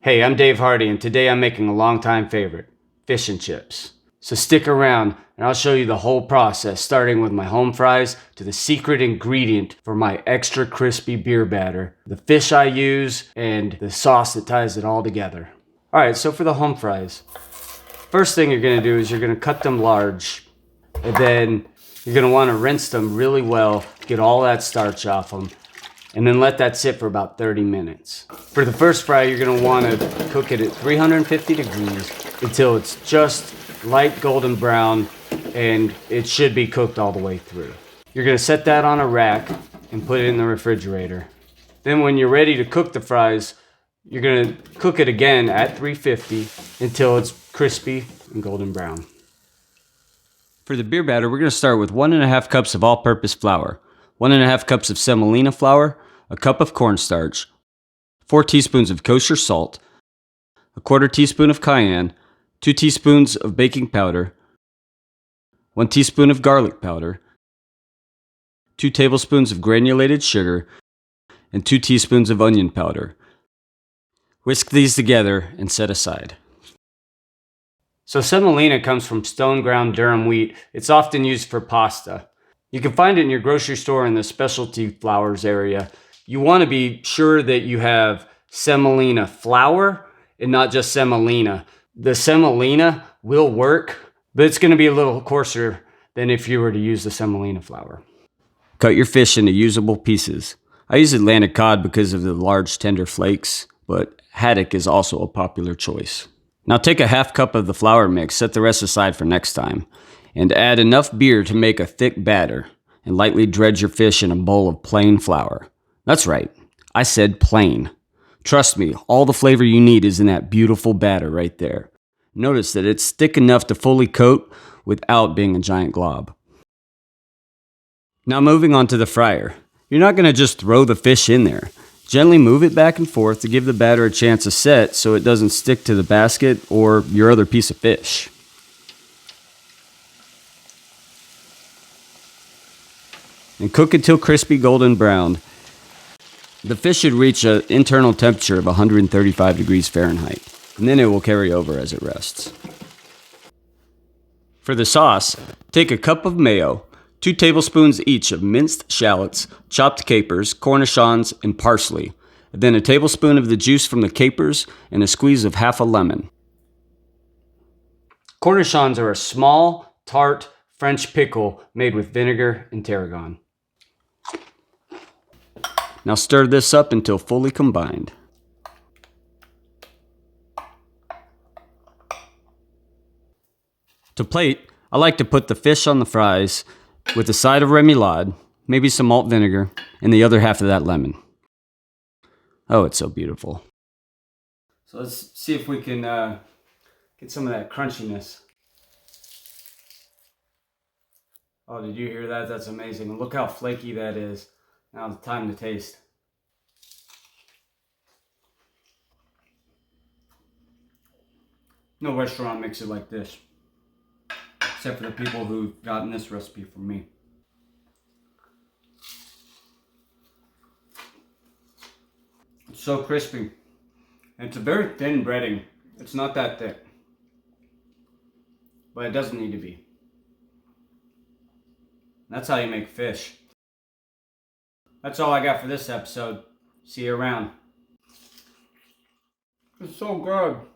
Hey, I'm Dave Hardy, and today I'm making a longtime favorite, fish and chips. So stick around and I'll show you the whole process, starting with my home fries to the secret ingredient for my extra crispy beer batter, the fish I use, and the sauce that ties it all together. Alright, so for the home fries, first thing you're gonna do is you're gonna cut them large, and then you're gonna wanna rinse them really well, get all that starch off them, and then let that sit for about 30 minutes. For the first fry, you're gonna wanna cook it at 350 degrees until it's just light golden brown, and it should be cooked all the way through. You're gonna set that on a rack and put it in the refrigerator. Then when you're ready to cook the fries, you're gonna cook it again at 350 until it's crispy and golden brown. For the beer batter, we're gonna start with 1.5 cups of all-purpose flour, 1.5 cups of semolina flour, a cup of cornstarch, 4 teaspoons of kosher salt, a 1/4 teaspoon of cayenne, 2 teaspoons of baking powder, 1 teaspoon of garlic powder, 2 tablespoons of granulated sugar, and 2 teaspoons of onion powder. Whisk these together and set aside. So semolina comes from stone ground durum wheat. It's often used for pasta. You can find it in your grocery store in the specialty flours area. You want to be sure that you have semolina flour and not just semolina. The semolina will work, but it's going to be a little coarser than if you were to use the semolina flour. Cut your fish into usable pieces. I use Atlantic cod because of the large tender flakes, but haddock is also a popular choice. Now take a 1/2 cup of the flour mix, set the rest aside for next time, and add enough beer to make a thick batter, and lightly dredge your fish in a bowl of plain flour. That's right, I said plain. Trust me, all the flavor you need is in that beautiful batter right there. Notice that it's thick enough to fully coat without being a giant glob. Now moving on to the fryer. You're not going to just throw the fish in there. Gently move it back and forth to give the batter a chance to set so it doesn't stick to the basket or your other piece of fish. And cook until crispy golden brown. The fish should reach an internal temperature of 135 degrees Fahrenheit, and then it will carry over as it rests. For the sauce, take a cup of mayo, 2 tablespoons each of minced shallots, chopped capers, cornichons, and parsley, and then a tablespoon of the juice from the capers and a squeeze of half a lemon. Cornichons are a small, tart French pickle made with vinegar and tarragon. Now stir this up until fully combined. To plate, I like to put the fish on the fries with a side of remoulade, maybe some malt vinegar, and the other half of that lemon. Oh, it's so beautiful. So let's see if we can get some of that crunchiness. Oh, did you hear that? That's amazing. Look how flaky that is. Now it's time to taste. No restaurant makes it like this, except for the people who've gotten this recipe from me. It's so crispy. And it's a very thin breading. It's not that thick. But it doesn't need to be. That's how you make fish. That's all I got for this episode. See you around. It's so good.